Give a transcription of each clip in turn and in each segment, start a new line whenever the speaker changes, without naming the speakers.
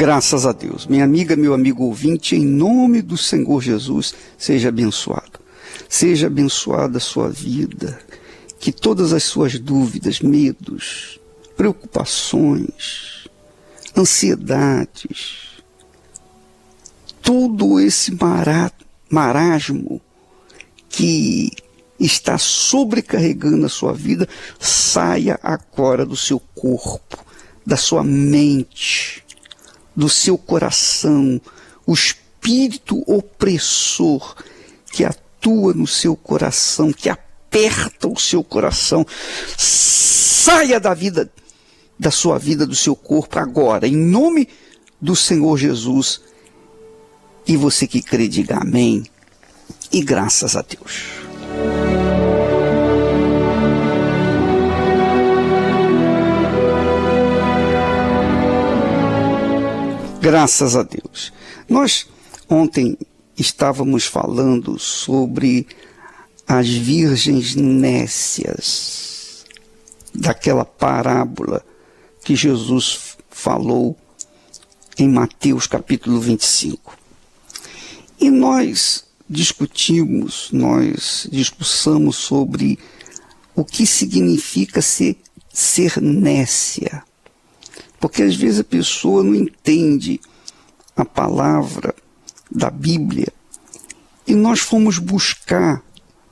Graças a Deus. Minha amiga, meu amigo ouvinte, em nome do Senhor Jesus, seja abençoado. Seja abençoada a sua vida, que todas as suas dúvidas, medos, preocupações, ansiedades, todo esse marasmo que está sobrecarregando a sua vida, saia agora do seu corpo, da sua mente, do seu coração. O espírito opressor que atua no seu coração, que aperta o seu coração, saia da sua vida, do seu corpo agora, em nome do Senhor Jesus. E você que crê, diga amém e graças a Deus. Graças a Deus. Nós ontem estávamos falando sobre as virgens nécias, daquela parábola que Jesus falou em Mateus capítulo 25. E nós discussamos sobre o que significa ser nécia. Porque às vezes a pessoa não entende a palavra da Bíblia. E nós fomos buscar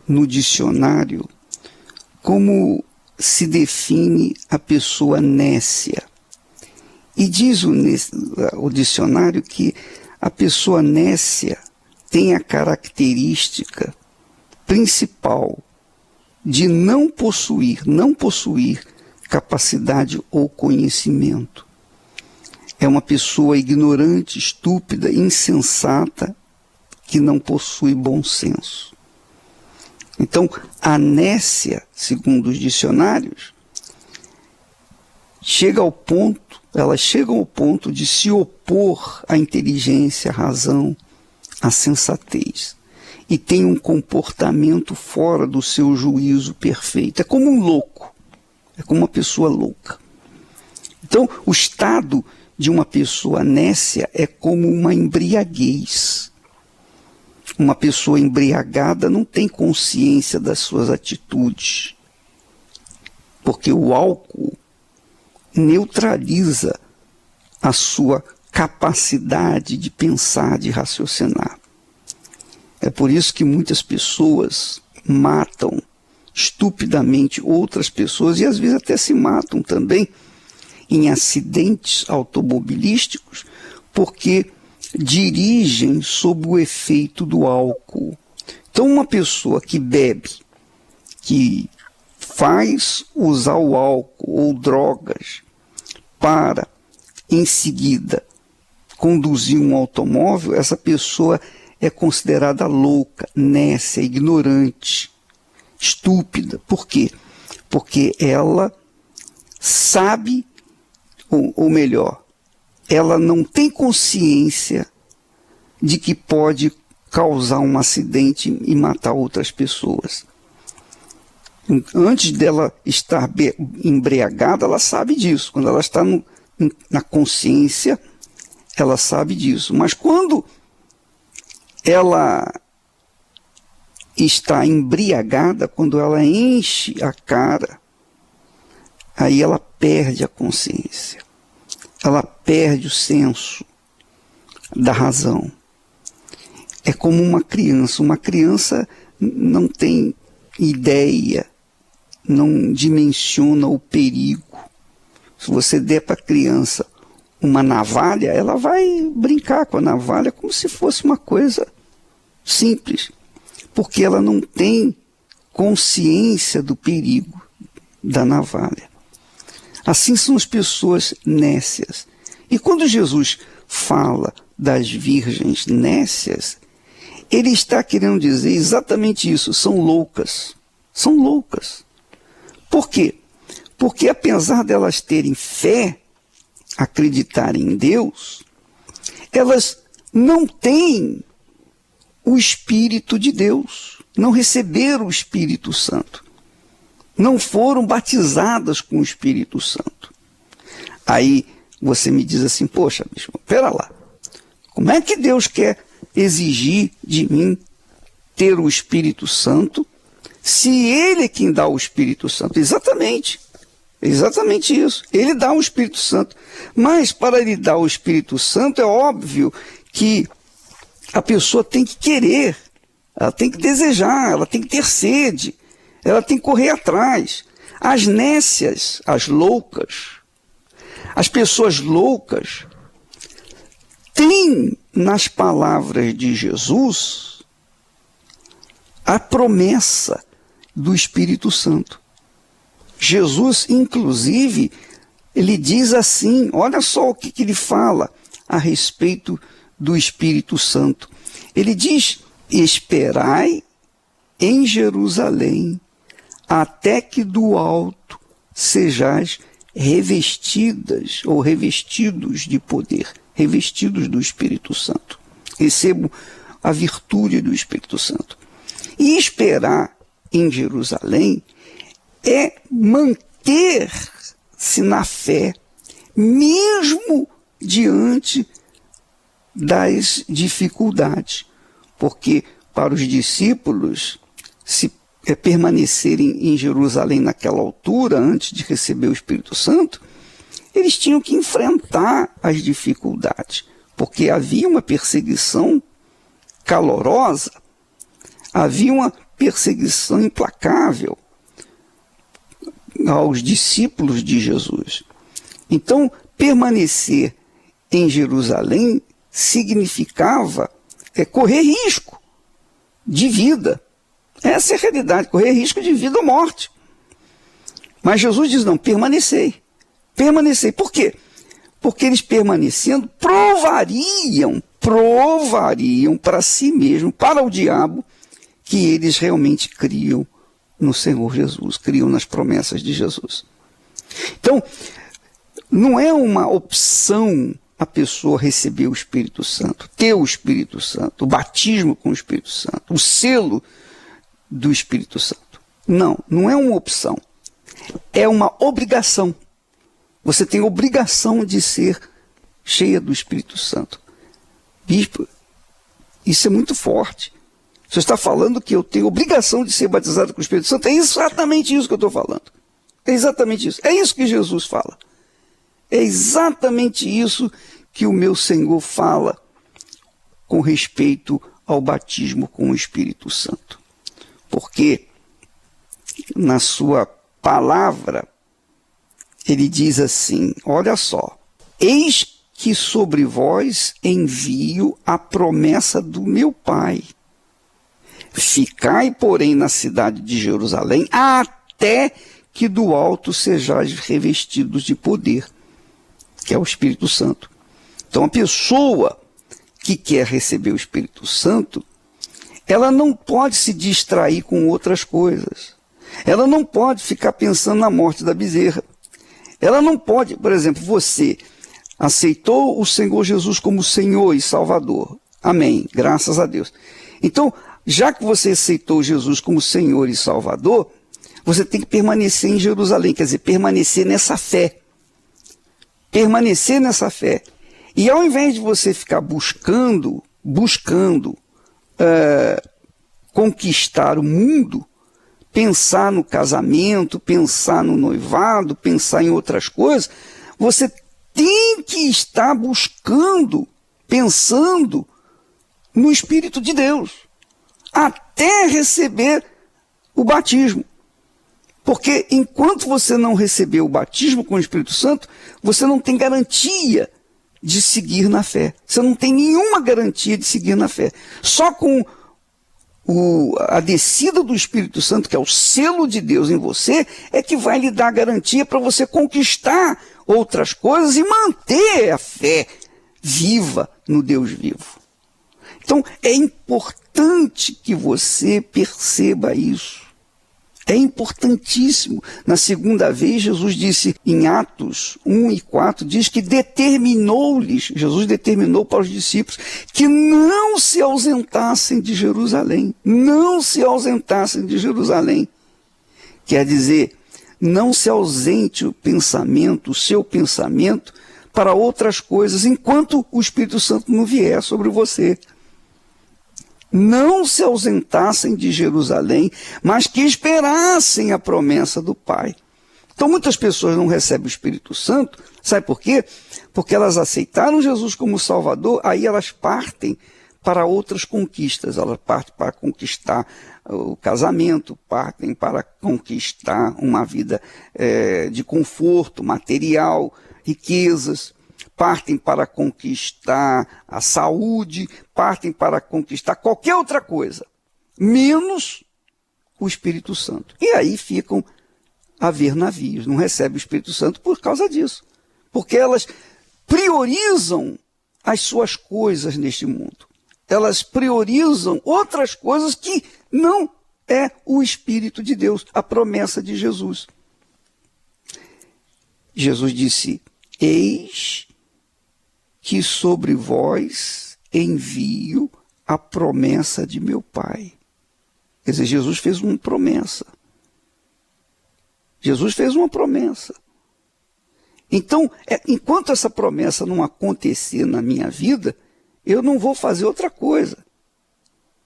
no dicionário como se define a pessoa nécia. E diz o dicionário que a pessoa nécia tem a característica principal de não possuir capacidade ou conhecimento. É uma pessoa ignorante, estúpida, insensata, que não possui bom senso. Então, a nécia, segundo os dicionários, elas chegam ao ponto de se opor à inteligência, à razão, à sensatez. E tem um comportamento fora do seu juízo perfeito. É como um louco. É como uma pessoa louca. Então, o estado de uma pessoa nécia é como uma embriaguez. Uma pessoa embriagada não tem consciência das suas atitudes, porque o álcool neutraliza a sua capacidade de pensar, de raciocinar. É por isso que muitas pessoas matam estupidamente outras pessoas e às vezes até se matam também em acidentes automobilísticos porque dirigem sob o efeito do álcool. Então uma pessoa que bebe, que faz usar o álcool ou drogas para em seguida conduzir um automóvel, essa pessoa é considerada louca, nécia, ignorante, estúpida. Por quê? Porque ela sabe, ou melhor, ela não tem consciência de que pode causar um acidente e matar outras pessoas. Antes dela estar embriagada, ela sabe disso. Quando ela está na consciência, ela sabe disso. Mas quando ela está embriagada, quando ela enche a cara, aí ela perde a consciência. Ela perde o senso da razão. É como uma criança. Uma criança não tem ideia, não dimensiona o perigo. Se você der para a criança uma navalha, ela vai brincar com a navalha como se fosse uma coisa simples, porque ela não tem consciência do perigo da navalha. Assim são as pessoas nécias. E quando Jesus fala das virgens nécias, ele está querendo dizer exatamente isso, são loucas. São loucas. Por quê? Porque apesar delas terem fé, acreditarem em Deus, elas não têm o Espírito de Deus, não receberam o Espírito Santo, não foram batizadas com o Espírito Santo. Aí você me diz assim, poxa, bispo, pera lá, como é que Deus quer exigir de mim ter o Espírito Santo se Ele é quem dá o Espírito Santo? Exatamente isso. Ele dá o Espírito Santo. Mas para Ele dar o Espírito Santo, é óbvio que a pessoa tem que querer, ela tem que desejar, ela tem que ter sede, ela tem que correr atrás. As nécias, as loucas, as pessoas loucas, têm nas palavras de Jesus a promessa do Espírito Santo. Jesus, inclusive, ele diz assim, olha só o que ele fala a respeito do Espírito Santo. Ele diz, esperai em Jerusalém, até que do alto sejais revestidas ou revestidos de poder, revestidos do Espírito Santo. Recebam a virtude do Espírito Santo. E esperar em Jerusalém é manter-se na fé, mesmo diante das dificuldades. Porque para os discípulos, se permanecerem em Jerusalém naquela altura, antes de receber o Espírito Santo, eles tinham que enfrentar as dificuldades, porque havia uma perseguição calorosa, havia uma perseguição implacável aos discípulos de Jesus. Então, permanecer em Jerusalém significava correr risco de vida. Essa é a realidade, correr risco de vida ou morte. Mas Jesus diz, não, permanecei. Permanecei. Por quê? Porque eles permanecendo provariam para si mesmo, para o diabo, que eles realmente criam no Senhor Jesus, criam nas promessas de Jesus. Então, não é uma opção a pessoa receber o Espírito Santo, ter o Espírito Santo, o batismo com o Espírito Santo, o selo do Espírito Santo. Não, não é uma opção. É uma obrigação. Você tem obrigação de ser cheia do Espírito Santo. Bispo, isso é muito forte. Você está falando que eu tenho obrigação de ser batizado com o Espírito Santo? É exatamente isso que eu estou falando. É exatamente isso. É isso que Jesus fala. É exatamente isso que o meu Senhor fala com respeito ao batismo com o Espírito Santo. Porque na sua palavra, ele diz assim, olha só, eis que sobre vós envio a promessa do meu Pai. Ficai, porém, na cidade de Jerusalém, até que do alto sejais revestidos de poder, que é o Espírito Santo. Então, a pessoa que quer receber o Espírito Santo, ela não pode se distrair com outras coisas. Ela não pode ficar pensando na morte da bezerra. Ela não pode, por exemplo, você aceitou o Senhor Jesus como Senhor e Salvador. Amém, graças a Deus. Então, já que você aceitou Jesus como Senhor e Salvador, você tem que permanecer em Jerusalém, quer dizer, permanecer nessa fé. Permanecer nessa fé. E ao invés de você ficar buscando conquistar o mundo, pensar no casamento, pensar no noivado, pensar em outras coisas, você tem que estar buscando, pensando no Espírito de Deus, até receber o batismo. Porque enquanto você não receber o batismo com o Espírito Santo, você não tem garantia de seguir na fé. Você não tem nenhuma garantia de seguir na fé. Só com a descida do Espírito Santo, que é o selo de Deus em você, é que vai lhe dar garantia para você conquistar outras coisas e manter a fé viva no Deus vivo. Então, é importante que você perceba isso. É importantíssimo. Na segunda vez, Jesus disse em Atos 1 e 4, diz que Jesus determinou para os discípulos que não se ausentassem de Jerusalém. Não se ausentassem de Jerusalém. Quer dizer, não se ausente o seu pensamento, para outras coisas, enquanto o Espírito Santo não vier sobre você. Não se ausentassem de Jerusalém, mas que esperassem a promessa do Pai. Então muitas pessoas não recebem o Espírito Santo, sabe por quê? Porque elas aceitaram Jesus como Salvador, aí elas partem para outras conquistas, elas partem para conquistar o casamento, partem para conquistar uma vida de conforto material, riquezas, partem para conquistar a saúde, partem para conquistar qualquer outra coisa, menos o Espírito Santo. E aí ficam a ver navios, não recebem o Espírito Santo por causa disso, porque elas priorizam as suas coisas neste mundo. Elas priorizam outras coisas que não é o Espírito de Deus, a promessa de Jesus. Jesus disse: eis que sobre vós envio a promessa de meu Pai. Quer dizer, Jesus fez uma promessa. Jesus fez uma promessa. Então, enquanto essa promessa não acontecer na minha vida, eu não vou fazer outra coisa.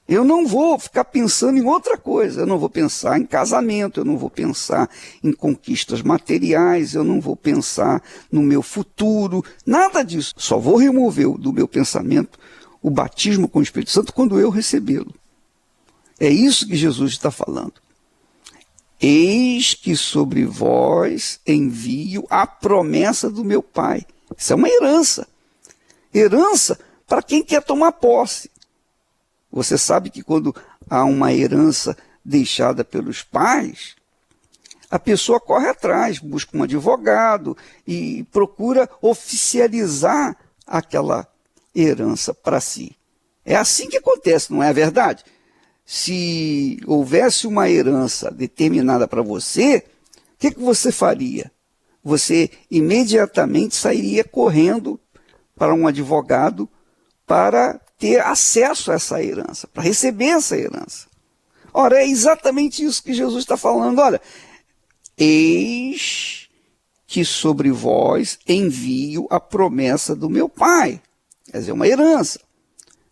Eu não vou ficar pensando em outra coisa. Eu não vou pensar em casamento, eu não vou pensar em conquistas materiais, eu não vou pensar no meu futuro, nada disso. Só vou remover do meu pensamento o batismo com o Espírito Santo quando eu recebê-lo. É isso que Jesus está falando. Eis que sobre vós envio a promessa do meu Pai. Isso é uma herança. Herança para quem quer tomar posse. Você sabe que quando há uma herança deixada pelos pais, a pessoa corre atrás, busca um advogado e procura oficializar aquela herança para si. É assim que acontece, não é verdade? Se houvesse uma herança determinada para você, o que você faria? Você imediatamente sairia correndo para um advogado para ter acesso a essa herança, para receber essa herança. Ora, é exatamente isso que Jesus está falando. Olha, eis que sobre vós envio a promessa do meu Pai. Quer dizer, uma herança.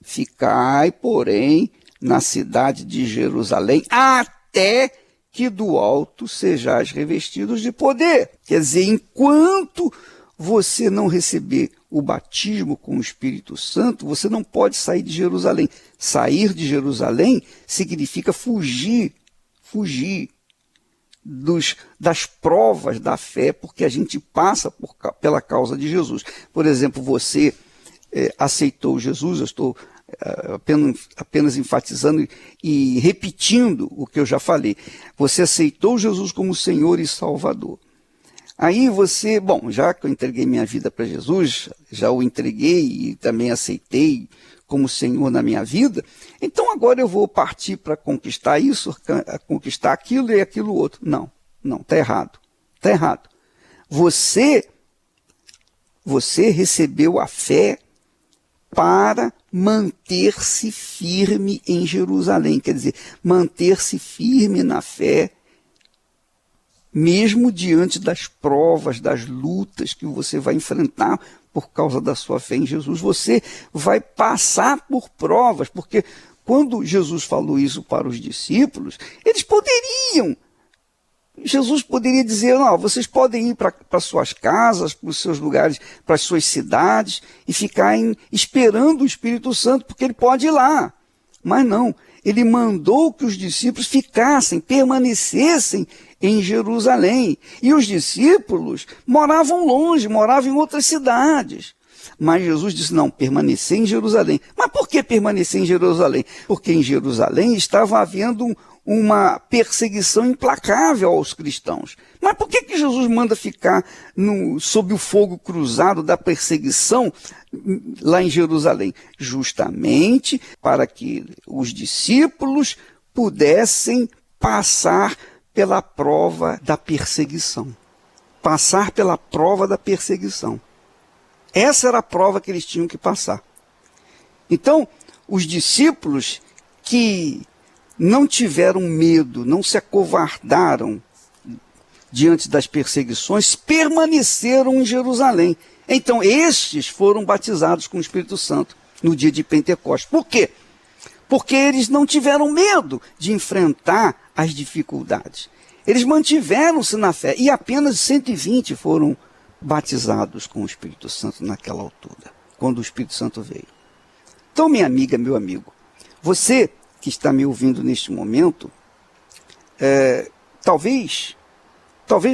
Ficai, porém, na cidade de Jerusalém, até que do alto sejais revestidos de poder. Quer dizer, enquanto você não receber o batismo com o Espírito Santo, você não pode sair de Jerusalém. Sair de Jerusalém significa fugir das provas da fé, porque a gente passa pela causa de Jesus. Por exemplo, você aceitou Jesus, eu estou apenas enfatizando e repetindo o que eu já falei. Você aceitou Jesus como Senhor e Salvador. Aí você, já que eu entreguei minha vida para Jesus, já o entreguei e também aceitei como Senhor na minha vida, então agora eu vou partir para conquistar isso, conquistar aquilo e aquilo outro. Não, está errado. Está errado. Você recebeu a fé para manter-se firme em Jerusalém, quer dizer, manter-se firme na fé, mesmo diante das provas, das lutas que você vai enfrentar por causa da sua fé em Jesus. Você vai passar por provas, porque quando Jesus falou isso para os discípulos, Jesus poderia dizer, não, vocês podem ir para suas casas, para os seus lugares, para as suas cidades e ficarem esperando o Espírito Santo, porque ele pode ir lá. Mas não, ele mandou que os discípulos permanecessem em Jerusalém. E os discípulos moravam longe, moravam em outras cidades. Mas Jesus disse, não, permanecer em Jerusalém. Mas por que permanecer em Jerusalém? Porque em Jerusalém estava havendo uma perseguição implacável aos cristãos. Mas por que Jesus manda ficar sob o fogo cruzado da perseguição lá em Jerusalém? Justamente para que os discípulos pudessem passar pela prova da perseguição. Passar pela prova da perseguição. Essa era a prova que eles tinham que passar. Então, os discípulos que não tiveram medo, não se acovardaram diante das perseguições, permaneceram em Jerusalém. Então, estes foram batizados com o Espírito Santo no dia de Pentecostes. Por quê? Porque eles não tiveram medo de enfrentar as dificuldades. Eles mantiveram-se na fé e apenas 120 foram batizados com o Espírito Santo naquela altura, quando o Espírito Santo veio. Então, minha amiga, meu amigo, você que está me ouvindo neste momento, talvez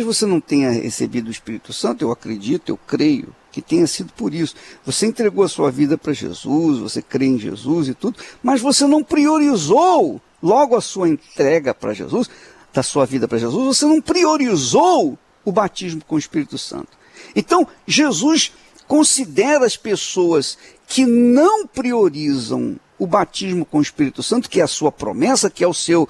você não tenha recebido o Espírito Santo, eu acredito, eu creio que tenha sido por isso. Você entregou a sua vida para Jesus, você crê em Jesus e tudo, mas você não priorizou logo a sua entrega para Jesus, da sua vida para Jesus, você não priorizou o batismo com o Espírito Santo. Então, Jesus considera as pessoas que não priorizam o batismo com o Espírito Santo, que é a sua promessa, que é o seu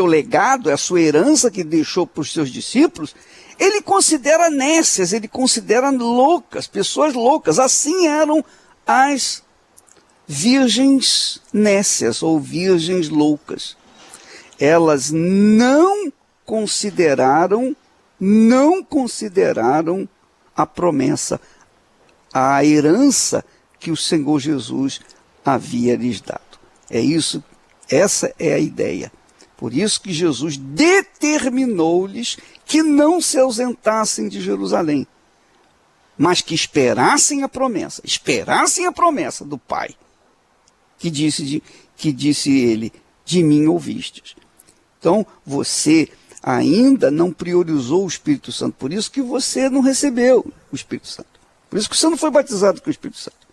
legado, é a sua herança que deixou para os seus discípulos, ele considera nécias, ele considera loucas, pessoas loucas. Assim eram as virgens nécias ou virgens loucas. Elas não consideraram a promessa, a herança que o Senhor Jesus havia lhes dado. Essa é a ideia. Por isso que Jesus determinou-lhes que não se ausentassem de Jerusalém, mas que esperassem a promessa do Pai, que disse ele, de mim ouvistes. Então, você ainda não priorizou o Espírito Santo, por isso que você não recebeu o Espírito Santo. Por isso que você não foi batizado com o Espírito Santo.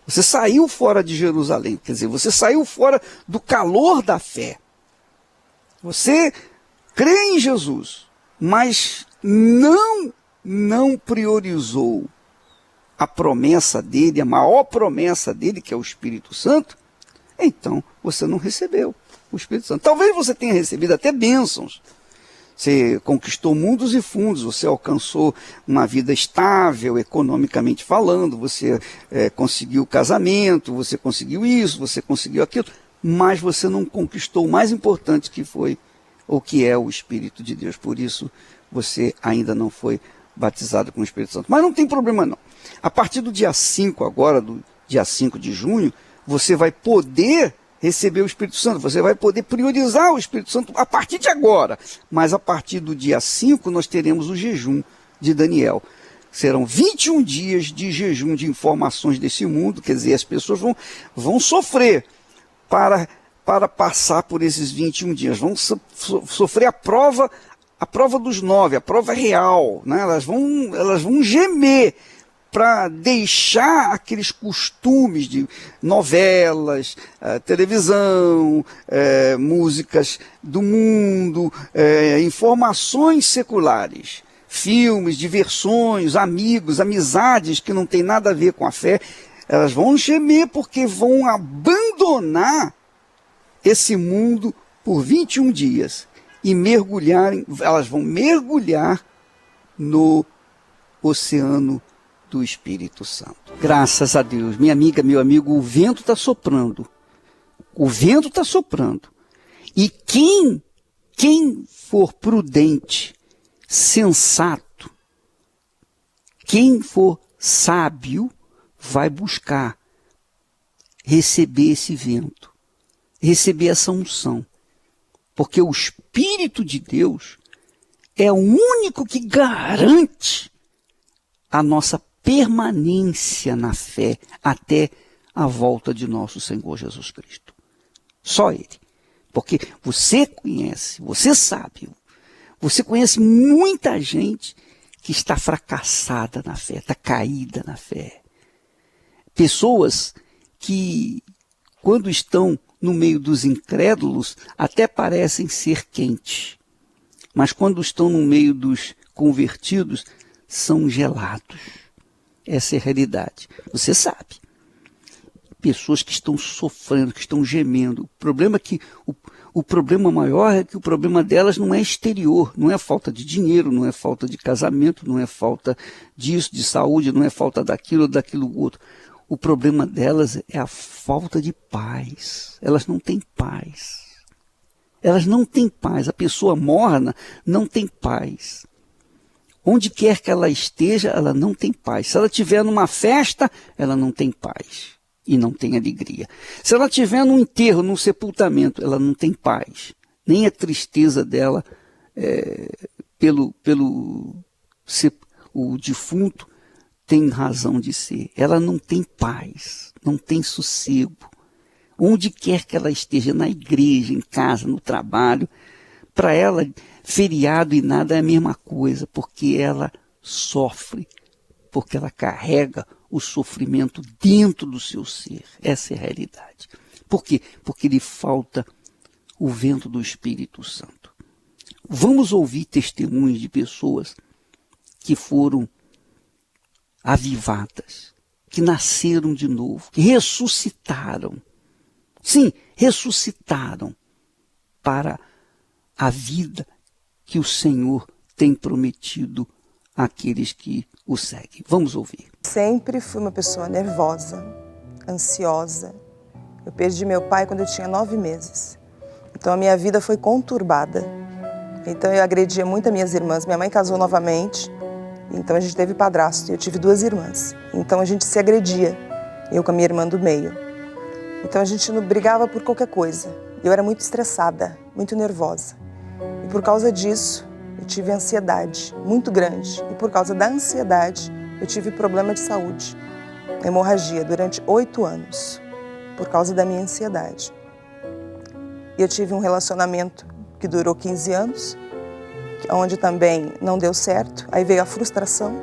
Você saiu fora de Jerusalém, quer dizer, você saiu fora do calor da fé. Você crê em Jesus, mas não priorizou a promessa dele, a maior promessa dele, que é o Espírito Santo, então você não recebeu o Espírito Santo. Talvez você tenha recebido até bênçãos. Você conquistou mundos e fundos, você alcançou uma vida estável, economicamente falando, você conseguiu casamento, você conseguiu isso, você conseguiu aquilo, mas você não conquistou o mais importante, que foi o que é o Espírito de Deus. Por isso, você ainda não foi batizado com o Espírito Santo. Mas não tem problema não. A partir do dia 5 agora, do dia 5 de junho, você vai poder receber o Espírito Santo, você vai poder priorizar o Espírito Santo a partir de agora. Mas a partir do dia 5 nós teremos o jejum de Daniel. Serão 21 dias de jejum de informações desse mundo, quer dizer, as pessoas vão sofrer para passar por esses 21 dias, vão sofrer a prova dos 9, a prova real, né? Elas vão gemer para deixar aqueles costumes de novelas, televisão, músicas do mundo, informações seculares, filmes, diversões, amigos, amizades que não tem nada a ver com a fé. Elas vão gemer porque vão abandonar esse mundo por 21 dias e elas vão mergulhar no oceano do Espírito Santo. Graças a Deus, minha amiga, meu amigo, o vento está soprando. O vento está soprando. E quem for prudente, sensato, quem for sábio, vai buscar receber esse vento, receber essa unção. Porque o Espírito de Deus é o único que garante a nossa permanência na fé até a volta de nosso Senhor Jesus Cristo. Só Ele. Porque você conhece, você sabe, você conhece muita gente que está fracassada na fé, está caída na fé. Pessoas que, quando estão no meio dos incrédulos, até parecem ser quentes, mas quando estão no meio dos convertidos, são gelados. Essa é a realidade. Você sabe. Pessoas que estão sofrendo, que estão gemendo. O problema é que o problema maior é que o problema delas não é exterior, não é falta de dinheiro, não é falta de casamento, não é falta disso, de saúde, não é falta daquilo outro. O problema delas é a falta de paz. Elas não têm paz. Elas não têm paz. A pessoa morna não tem paz. Onde quer que ela esteja, ela não tem paz. Se ela estiver numa festa, ela não tem paz e não tem alegria. Se ela estiver num enterro, num sepultamento, ela não tem paz. Nem a tristeza dela pelo o defunto tem razão de ser. Ela não tem paz, não tem sossego. Onde quer que ela esteja, na igreja, em casa, no trabalho, para ela, feriado e nada é a mesma coisa, porque ela sofre, porque ela carrega o sofrimento dentro do seu ser. Essa é a realidade. Por quê? Porque lhe falta o vento do Espírito Santo. Vamos ouvir testemunhos de pessoas que foram avivadas, que nasceram de novo, que ressuscitaram. Sim, ressuscitaram para a vida que o Senhor tem prometido àqueles que o seguem. Vamos ouvir.
Sempre fui uma pessoa nervosa, ansiosa. Eu perdi meu pai quando eu tinha 9 meses. Então a minha vida foi conturbada. Então eu agredia muito as minhas irmãs. Minha mãe casou novamente, então a gente teve padrasto e eu tive 2 irmãs. Então a gente se agredia, eu com a minha irmã do meio. Então a gente não brigava por qualquer coisa. Eu era muito estressada, muito nervosa. E por causa disso, eu tive ansiedade muito grande. E por causa da ansiedade, eu tive problema de saúde, hemorragia, durante 8 anos, por causa da minha ansiedade. E eu tive um relacionamento que durou 15 anos, onde também não deu certo. Aí veio a frustração.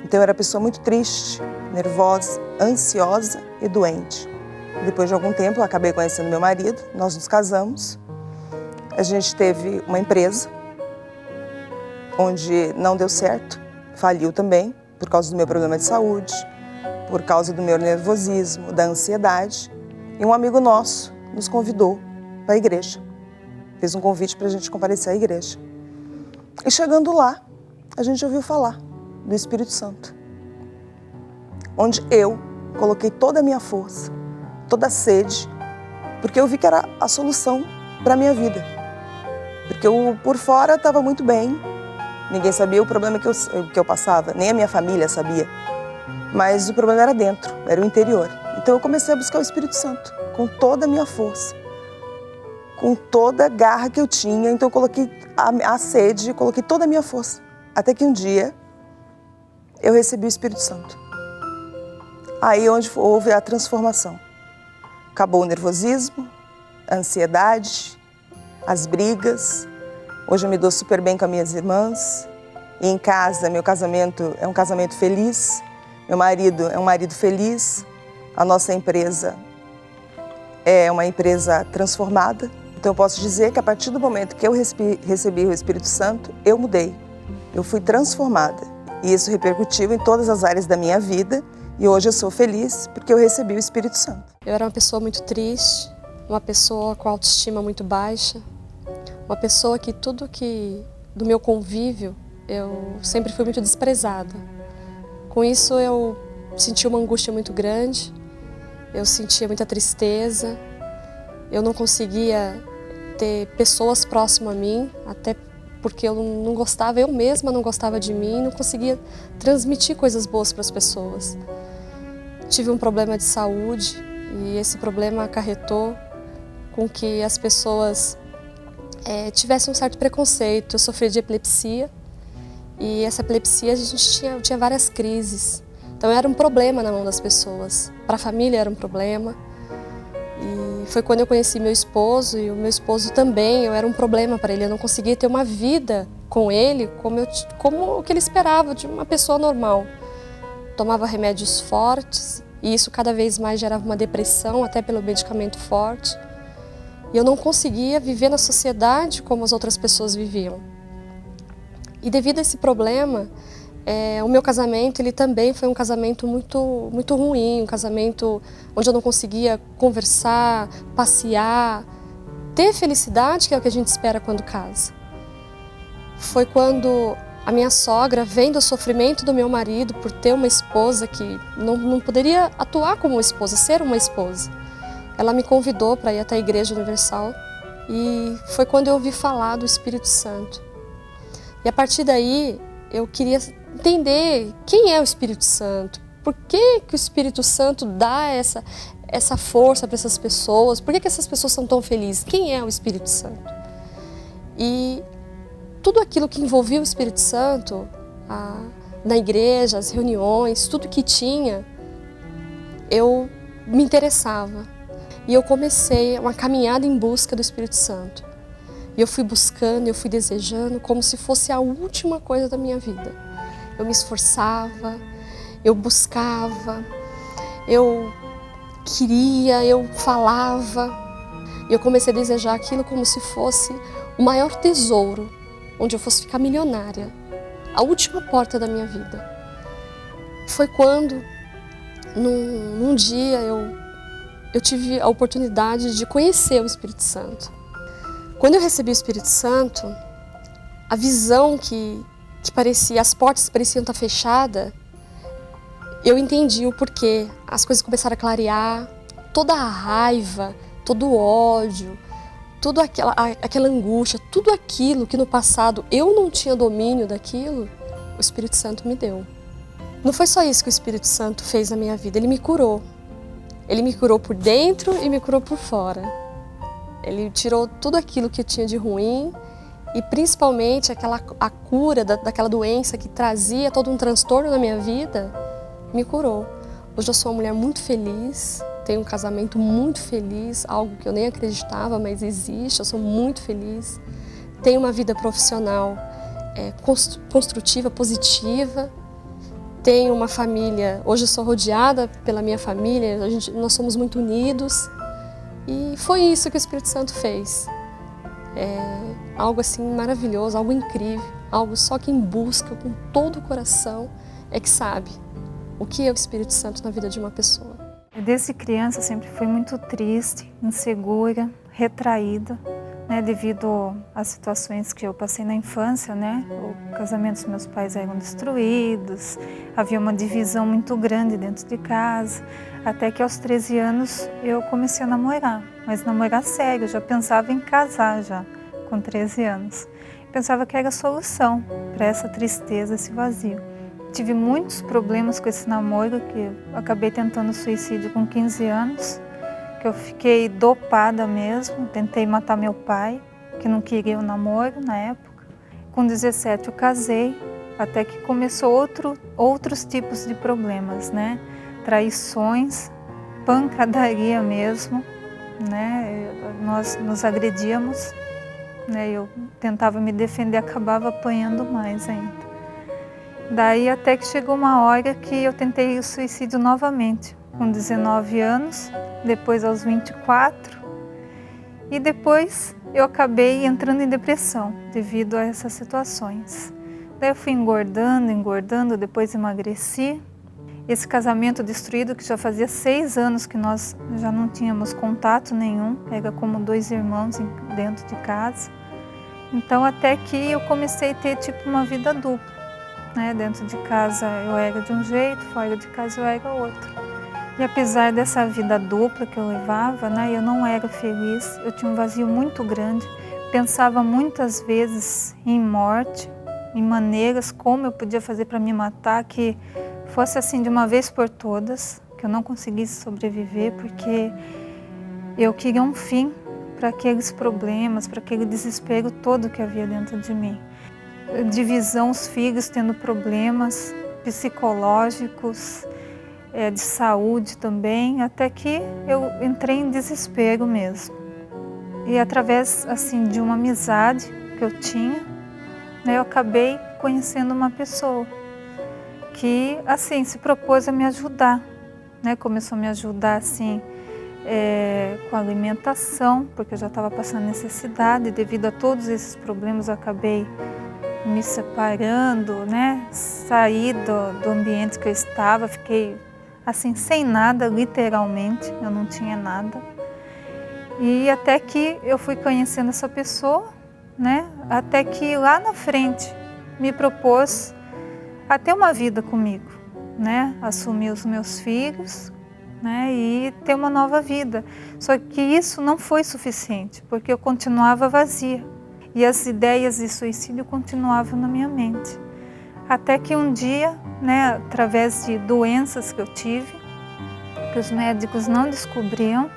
Então eu era uma pessoa muito triste, nervosa, ansiosa e doente. Depois de algum tempo eu acabei conhecendo meu marido, nós nos casamos. A gente teve uma empresa, onde não deu certo, faliu também, por causa do meu problema de saúde, por causa do meu nervosismo, da ansiedade. E um amigo nosso nos convidou para a igreja. Fez um convite para a gente comparecer à igreja. E chegando lá, a gente ouviu falar do Espírito Santo. Onde eu coloquei toda a minha força, toda a sede, porque eu vi que era a solução para a minha vida. Porque eu, por fora, estava muito bem. Ninguém sabia o problema que eu passava, nem a minha família sabia. Mas o problema era dentro, era o interior. Então eu comecei a buscar o Espírito Santo, com toda a minha força, com toda a garra que eu tinha. Então eu coloquei a sede, coloquei toda a minha força. Até que um dia eu recebi o Espírito Santo. Aí onde houve a transformação. Acabou o nervosismo, a ansiedade, as brigas. Hoje eu me dou super bem com as minhas irmãs. E em casa, meu casamento é um casamento feliz. Meu marido é um marido feliz. A nossa empresa é uma empresa transformada. Então eu posso dizer que a partir do momento que eu recebi o Espírito Santo, eu mudei. Eu fui transformada. E isso repercutiu em todas as áreas da minha vida. E hoje eu sou feliz porque eu recebi o Espírito Santo.
Eu era uma pessoa muito triste, uma pessoa com autoestima muito baixa, uma pessoa que do meu convívio, eu sempre fui muito desprezada. Com isso eu senti uma angústia muito grande, eu sentia muita tristeza, eu não conseguia ter pessoas próximas a mim, até porque eu não gostava, eu mesma não gostava de mim, não conseguia transmitir coisas boas para as pessoas. Tive um problema de saúde e esse problema acarretou com que as pessoas tivessem um certo preconceito. Eu sofri de epilepsia e essa epilepsia a gente tinha várias crises. Então era um problema na mão das pessoas. Para a família era um problema. E foi quando eu conheci meu esposo e o meu esposo também, eu era um problema para ele. Eu não conseguia ter uma vida com ele como o que ele esperava de uma pessoa normal. Tomava remédios fortes e isso cada vez mais gerava uma depressão, até pelo medicamento forte. E eu não conseguia viver na sociedade como as outras pessoas viviam. E devido a esse problema, o meu casamento ele também foi um casamento muito, muito ruim, um casamento onde eu não conseguia conversar, passear, ter felicidade, que é o que a gente espera quando casa. Foi quando a minha sogra, vendo o sofrimento do meu marido por ter uma esposa que não poderia atuar como uma esposa, ser uma esposa, ela me convidou para ir até a Igreja Universal e foi quando eu ouvi falar do Espírito Santo. E a partir daí, eu queria entender quem é o Espírito Santo, por que o Espírito Santo dá essa força para essas pessoas, por que essas pessoas são tão felizes, quem é o Espírito Santo? E tudo aquilo que envolvia o Espírito Santo, na igreja, as reuniões, tudo que tinha, eu me interessava. E eu comecei uma caminhada em busca do Espírito Santo. E eu fui buscando, eu fui desejando, como se fosse a última coisa da minha vida. Eu me esforçava, eu buscava, eu queria, eu falava. E eu comecei a desejar aquilo como se fosse o maior tesouro, onde eu fosse ficar milionária. A última porta da minha vida. Foi quando, num dia, eu tive a oportunidade de conhecer o Espírito Santo. Quando eu recebi o Espírito Santo, a visão que parecia, as portas pareciam estar fechadas, eu entendi o porquê. As coisas começaram a clarear, toda a raiva, todo o ódio, toda aquela angústia, tudo aquilo que no passado eu não tinha domínio daquilo, o Espírito Santo me deu. Não foi só isso que o Espírito Santo fez na minha vida, ele me curou. Ele me curou por dentro e me curou por fora. Ele tirou tudo aquilo que eu tinha de ruim e principalmente a cura daquela doença que trazia todo um transtorno na minha vida, me curou. Hoje eu sou uma mulher muito feliz, tenho um casamento muito feliz, algo que eu nem acreditava, mas existe, eu sou muito feliz. Tenho uma vida profissional construtiva, positiva. Tenho uma família, hoje eu sou rodeada pela minha família, nós somos muito unidos. E foi isso que o Espírito Santo fez. Algo assim maravilhoso, algo incrível, algo só quem busca com todo o coração é que sabe o que é o Espírito Santo na vida de uma pessoa.
Desde criança sempre fui muito triste, insegura, retraída, né, devido às situações que eu passei na infância, né? O casamento dos meus pais eram destruídos, havia uma divisão muito grande dentro de casa, até que aos 13 anos eu comecei a namorar, mas namorar sério, eu já pensava em casar já, com 13 anos. Pensava que era a solução para essa tristeza, esse vazio. Tive muitos problemas com esse namoro, que eu acabei tentando suicídio com 15 anos, que eu fiquei dopada mesmo, tentei matar meu pai, que não queria o namoro na época. Com 17 eu casei, até que começou outros tipos de problemas, né? Traições, pancadaria mesmo, né? Nós nos agredíamos, né? Eu tentava me defender, acabava apanhando mais ainda. Daí até que chegou uma hora que eu tentei o suicídio novamente, com 19 anos, depois aos 24, e depois eu acabei entrando em depressão devido a essas situações. Daí eu fui engordando, depois emagreci. Esse casamento destruído, que já fazia 6 anos que nós já não tínhamos contato nenhum, era como 2 irmãos dentro de casa. Então até que eu comecei a ter tipo uma vida dupla. Né? Dentro de casa eu era de um jeito, fora de casa eu era outro. E apesar dessa vida dupla que eu levava, né, eu não era feliz, eu tinha um vazio muito grande. Pensava muitas vezes em morte, em maneiras como eu podia fazer para me matar, que fosse assim de uma vez por todas, que eu não conseguisse sobreviver, porque eu queria um fim para aqueles problemas, para aquele desespero todo que havia dentro de mim. Divisão, os filhos tendo problemas psicológicos, de saúde também, até que eu entrei em desespero mesmo. E através assim de uma amizade que eu tinha, né, eu acabei conhecendo uma pessoa que assim se propôs a me ajudar, né? Começou a me ajudar assim com a alimentação, porque eu já estava passando necessidade. Devido a todos esses problemas eu acabei me separando, né? Saí do ambiente que eu estava, fiquei assim sem nada, literalmente, eu não tinha nada. E até que eu fui conhecendo essa pessoa, né? Até que lá na frente me propôs a ter uma vida comigo, né? Assumir os meus filhos, né? E ter uma nova vida. Só que isso não foi suficiente, porque eu continuava vazia. E as ideias de suicídio continuavam na minha mente. Até que um dia, né, através de doenças que eu tive, que os médicos não descobriam,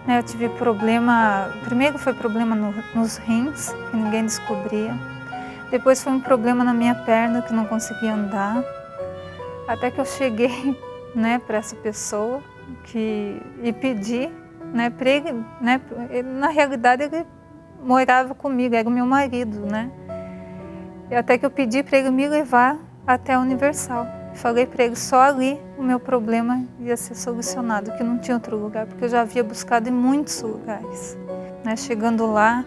né, eu tive problema, primeiro foi problema nos rins, que ninguém descobria. Depois foi um problema na minha perna, que não conseguia andar. Até que eu cheguei, né, para essa pessoa e pedi, né, para ele, né, na realidade ele morava comigo, era o meu marido, né. E até que eu pedi para ele me levar até a Universal. Falei para ele, só ali o meu problema ia ser solucionado, que não tinha outro lugar, porque eu já havia buscado em muitos lugares. Né, chegando lá,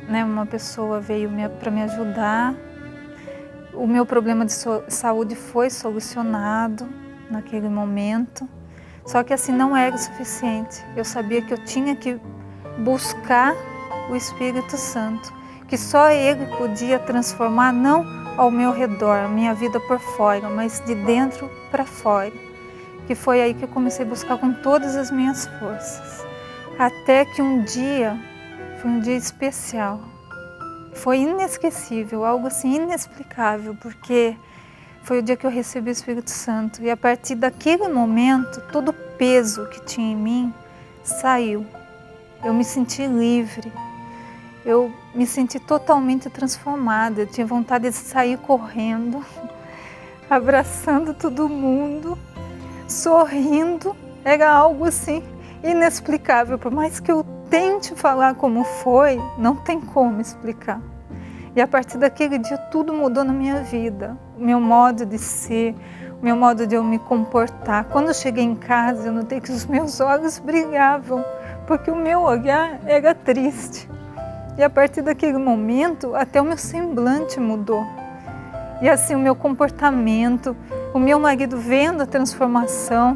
né, uma pessoa veio para me ajudar. O meu problema de saúde foi solucionado naquele momento. Só que assim não era o suficiente. Eu sabia que eu tinha que buscar o Espírito Santo, que só Ele podia transformar, não ao meu redor, a minha vida por fora, mas de dentro para fora. Que foi aí que eu comecei a buscar com todas as minhas forças. Até que um dia, foi um dia especial. Foi inesquecível, algo assim inexplicável, porque foi o dia que eu recebi o Espírito Santo. E a partir daquele momento, todo o peso que tinha em mim saiu. Eu me senti livre, eu me senti totalmente transformada. Eu tinha vontade de sair correndo, abraçando todo mundo, sorrindo. Era algo assim inexplicável, por mais que eu tente falar como foi, não tem como explicar. E a partir daquele dia tudo mudou na minha vida. O meu modo de ser, o meu modo de eu me comportar. Quando eu cheguei em casa, eu notei que os meus olhos brilhavam, porque o meu olhar era triste. E a partir daquele momento, até o meu semblante mudou. E assim, o meu comportamento, o meu marido vendo a transformação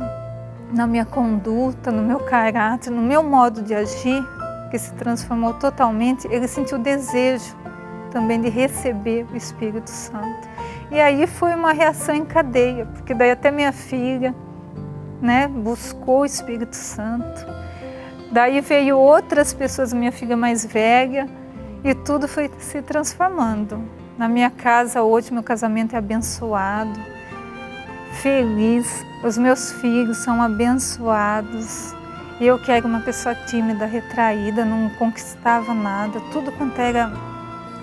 na minha conduta, no meu caráter, no meu modo de agir, que se transformou totalmente, ele sentiu desejo também de receber o Espírito Santo. E aí foi uma reação em cadeia, porque daí até minha filha, né, buscou o Espírito Santo. Daí veio outras pessoas, minha filha mais velha, e tudo foi se transformando. Na minha casa hoje, meu casamento é abençoado, feliz, os meus filhos são abençoados. Eu que era uma pessoa tímida, retraída, não conquistava nada, tudo quanto era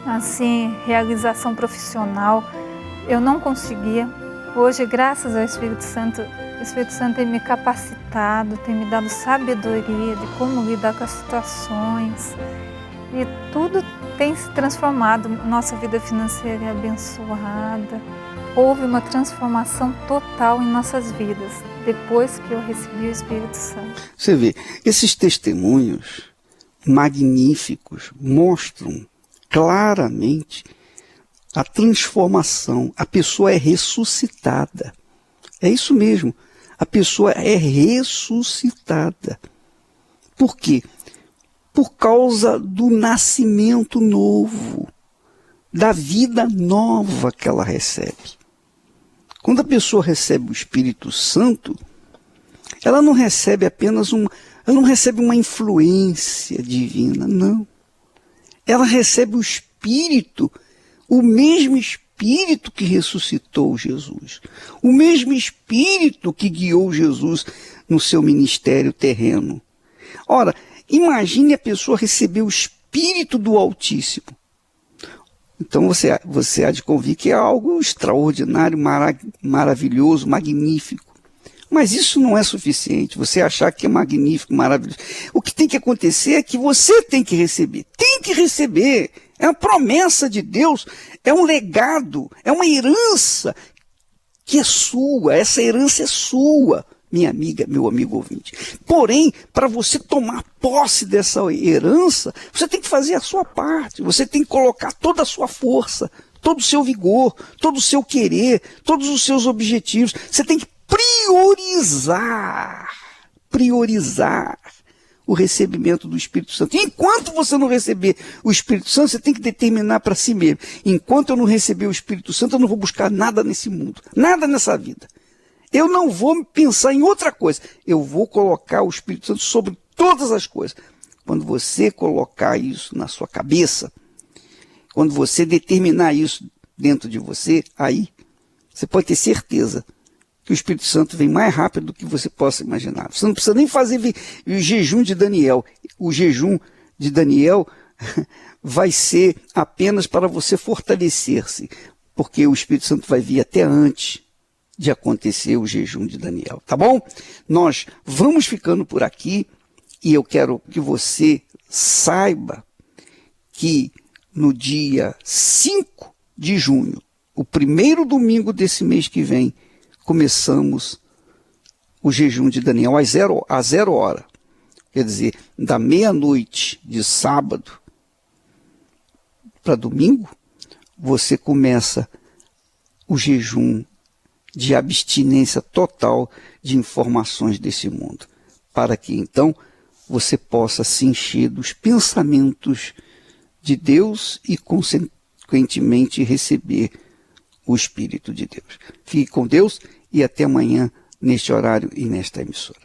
assim, realização profissional, eu não conseguia. Hoje, graças ao Espírito Santo, o Espírito Santo tem me capacitado, tem me dado sabedoria de como lidar com as situações. E tudo tem se transformado, nossa vida financeira é abençoada. Houve uma transformação total em nossas vidas, depois que eu recebi o Espírito Santo.
Você vê, esses testemunhos magníficos mostram claramente a transformação. A pessoa é ressuscitada. É isso mesmo, a pessoa é ressuscitada. Por quê? Por causa do nascimento novo, da vida nova que ela recebe. Quando a pessoa recebe o Espírito Santo, ela não recebe apenas ela não recebe uma influência divina, não. Ela recebe o Espírito, o mesmo Espírito que ressuscitou Jesus, o mesmo Espírito que guiou Jesus no seu ministério terreno. Ora, imagine a pessoa receber o Espírito do Altíssimo. Então você há de convir que é algo extraordinário, maravilhoso, magnífico. Mas isso não é suficiente, você achar que é magnífico, maravilhoso. O que tem que acontecer é que você tem que receber. Tem que receber. É uma promessa de Deus, é um legado, é uma herança que é sua. Essa herança é sua, minha amiga, meu amigo ouvinte. Porém, para você tomar posse dessa herança, você tem que fazer a sua parte, você tem que colocar toda a sua força, todo o seu vigor, todo o seu querer, todos os seus objetivos. Você tem que priorizar o recebimento do Espírito Santo. Enquanto você não receber o Espírito Santo, você tem que determinar para si mesmo: enquanto eu não receber o Espírito Santo, eu não vou buscar nada nesse mundo, nada nessa vida. Eu não vou pensar em outra coisa. Eu vou colocar o Espírito Santo sobre todas as coisas. Quando você colocar isso na sua cabeça, quando você determinar isso dentro de você, aí você pode ter certeza que o Espírito Santo vem mais rápido do que você possa imaginar. Você não precisa nem fazer o jejum de Daniel. O jejum de Daniel vai ser apenas para você fortalecer-se, porque o Espírito Santo vai vir até antes de acontecer o jejum de Daniel, tá bom? Nós vamos ficando por aqui e eu quero que você saiba que no dia 5 de junho, o primeiro domingo desse mês que vem, começamos o jejum de Daniel às 0 hora. Quer dizer, da meia-noite de sábado para domingo, você começa o jejum de abstinência total de informações desse mundo, para que então você possa se encher dos pensamentos de Deus e consequentemente receber o Espírito de Deus. Fique com Deus e até amanhã neste horário e nesta emissora.